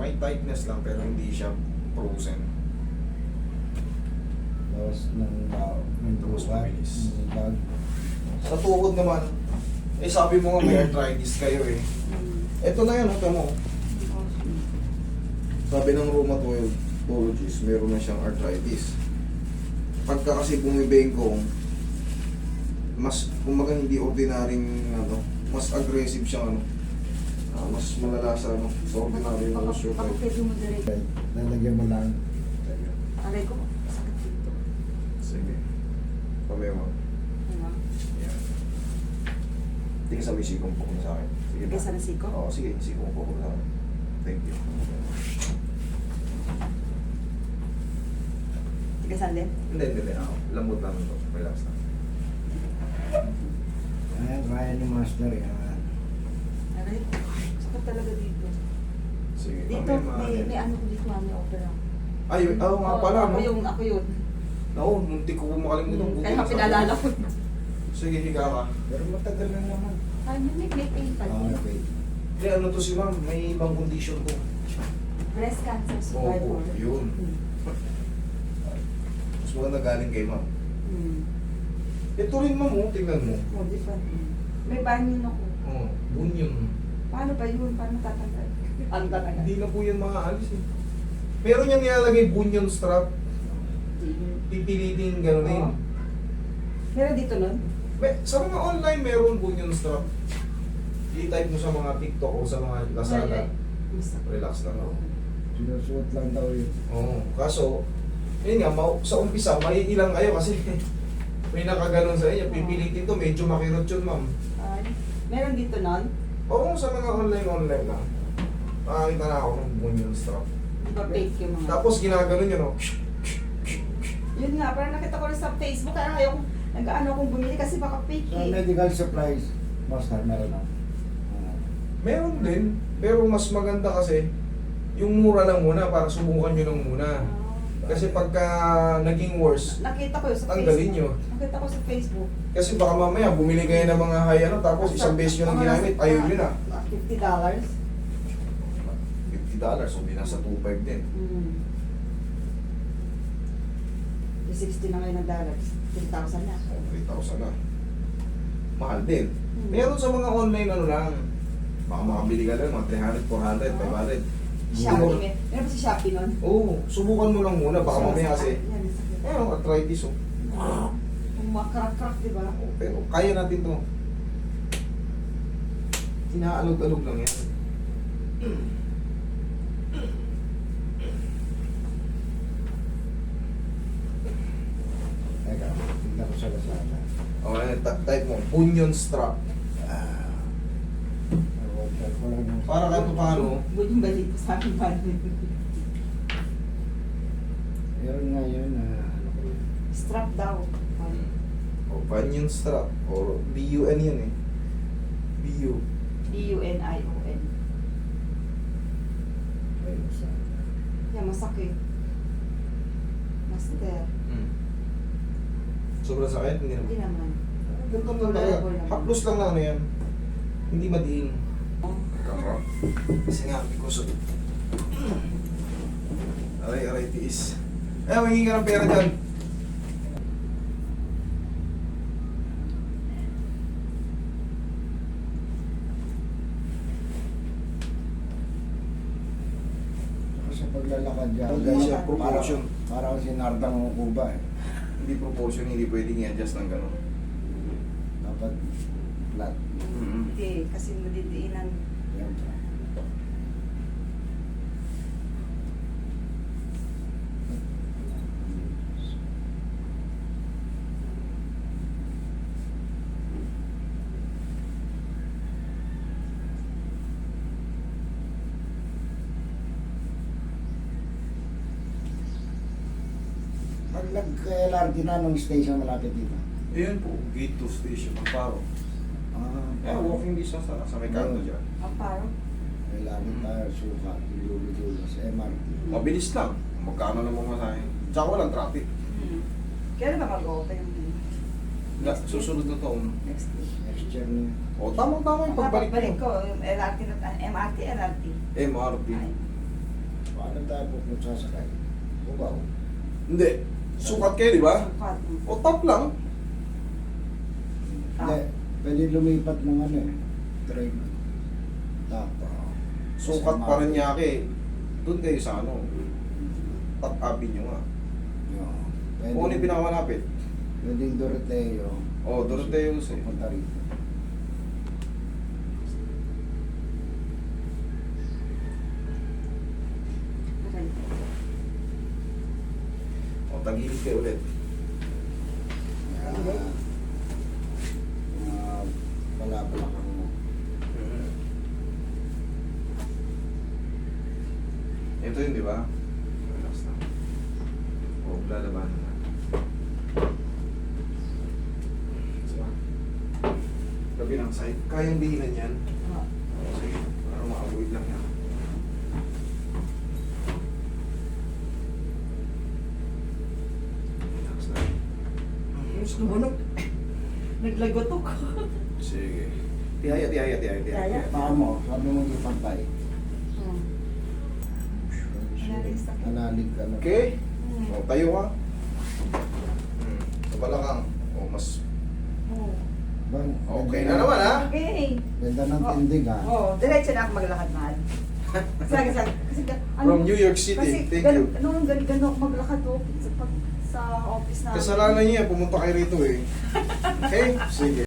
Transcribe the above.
May tightness lang pero hindi siya frozen. Bawas ng ng Tapos buwan, mabilis. ng bag. Sa tuhod naman, eh sabi mo nga may arthritis kayo eh. Ito na yan, ito mo. Sabi ng rheumatologist, meron na siyang arthritis. Pagka kasi bumibengkong, mas, kumbaga hindi ordinaryong, mas aggressive siyang, mas malala sa, sa ordinary ng osteoarthritis. Pwede mo direct. Lalagyan mo lang. Aray ko, sakit dito. Sige. Pamewa. Ano? Yan. Tingin sa may sikong po sa akin. Sige Kaysa na siko? Oo, sige, sikong po sa akin. Thank you. Tigasan din? Hindi. Lambot lang ito. Relax lang. Ayan, kaya ni Master yan. Aray ko, sakit talaga dito. Sige, Dito, may ano ko dito, mami, opera. Ay, nga pala, no? Ako yun. Naku, muntik ko makalimutan. Kaya pinalala ko. Sige, higa ka. Pero matagal na naman. Ay, may pain pa Ah, din. okay. Hindi, ano to si ma'am, may ibang condition to. Breast cancer Oo, survivor. yun. Mas maganda galing kay ma'am. Ito rin ma'am, tingnan mo. Oh, different. May banyo ako. Oh, bunyon. Paano ba yun? Paano tatanggal? Ang tatanggal? Hindi na po yan maaalis eh. Meron yan nilalagay bunyon strap. Pipiliting gano'n eh. Oo. Meron dito nun? Sa mga online meron bunyon strap. I-type mo sa mga TikTok o sa mga Lazada. Relax lang ako. Sinusuot lang daw yun. Oo. Kaso, yun nga, sa umpisa, may ilang kayo kasi may nakaganon sa inyo. Pipilitin to, medyo makirot yun ma'am. Ay, meron dito nun? Oo, sa mga online lang. Makakita na ako ng bunyon strap. Di ba fake yung mga... Tapos ginaganon yun, oh. Yun nga, parang nakita ko rin sa Facebook, kaya ayaw kong, nag-ano akong bumili kasi baka fake Sa eh. medical supplies, Master, meron na. Meron din, pero mas maganda kasi yung mura lang muna para subukan nyo lang muna. Kasi pagka naging worse, Nakita ko yun sa tanggalin nyo. Facebook. Nakita ko sa Facebook. Kasi baka mamaya bumili kayo ng mga high tapos isang beses nyo nang ginamit, ayaw nyo na. $50. $50, so di nasa 2.5 din. Yung 60 na ngayon ng dollars. 3,000 na. 3,000 na. Mahal din. Meron sa mga online lang. Baka makabili ka lang, mga 300, 400, 500. Shopee. Meron ba si Shopee nun? Oo, subukan mo lang muna, baka mamaya kasi. Yan, Arthritis oh. Kung makrak-krak, di ba? Pero kaya natin to. Inaalog-alog lang yan. Teka, tingnan ko sa Lazada. Okay, type mo, bunyon strap. Order ko lang yung... Para kahit paano, Bunyong balik ko sa akin pa. Meron nga yun na ano ko yun. Strap daw. o bunyon strap, o BUN yan eh. BU. D-U-N-I-O-N. Ayun, Lazada. Yan, masakit. Master. Sobrang sakit, hindi Hindi naman. naman. Ganito lang talaga. Haplos lang na ano yan. Hindi madiin. Kaka. Kasi nga, because of... Aray, tiis. Eh, mangingi ka ng pera dyan. Kasi paglalakad yan, Guys, yung proportion. Parang sinardang kuba eh. Hindi proportion, hindi pwedeng i-adjust ng gano'n. Dapat flat. Hindi, kasi madidiinan. Yan. Nag-LRT na nung station malapit dito. Ayan po, gate to station, Amparo. Ah, Walking distance na, sa may kanto dyan. Ang paro. LRT tayo, suka, dulo-dulo sa MRT. Mabilis lang. Magkano na mamasahin. Tsaka walang traffic. Kailan ba mag-open? Susunod na taon. Next week. Next year na yun. O, tamang-tama yung pagbalik Pagbalik mo. ko, yung LRT na, MRT, LRT. MRT. Ay. Paano tayo pupunta sasakay? Bubaw. Hindi. Sukat kayo, di ba? Sukat. O top lang. Hindi. Pwede lumipat ng ano eh. Train. Tapa. Sukat pa rin niya doon kayo sa ano. Top Avenue nga. Pwede, Kung ano yung pinakamalapit? pwedeng Doroteo. O, Doroteos eh. Pupunta rito. O, tagilid kayo ulit. Pala-palakang mo. Ito yun, di ba? Relax na. O, lalabanan na. Diba? Kabilang side. Kayang dihinan yan. O, sige. Para makabuid lang yan. Relax na. Gusto mo naglagotok. Sige. Tihaya. Tihaya. Paa mo, sabi mo di pantay. Analig sakit. Analig ka na. Okay? O, tayo ka. Sa balakang. O, mas Bang, okay na naman, ha? Okay. Ganda ng tindig ha. Diretso na ako maglakad, mahal. Sige. Kasi, From New York City. Kasi, Thank you. gano'n ako maglakad sa office na. Kasalanan niya, pumunta kayo rito eh. Okay? Sige.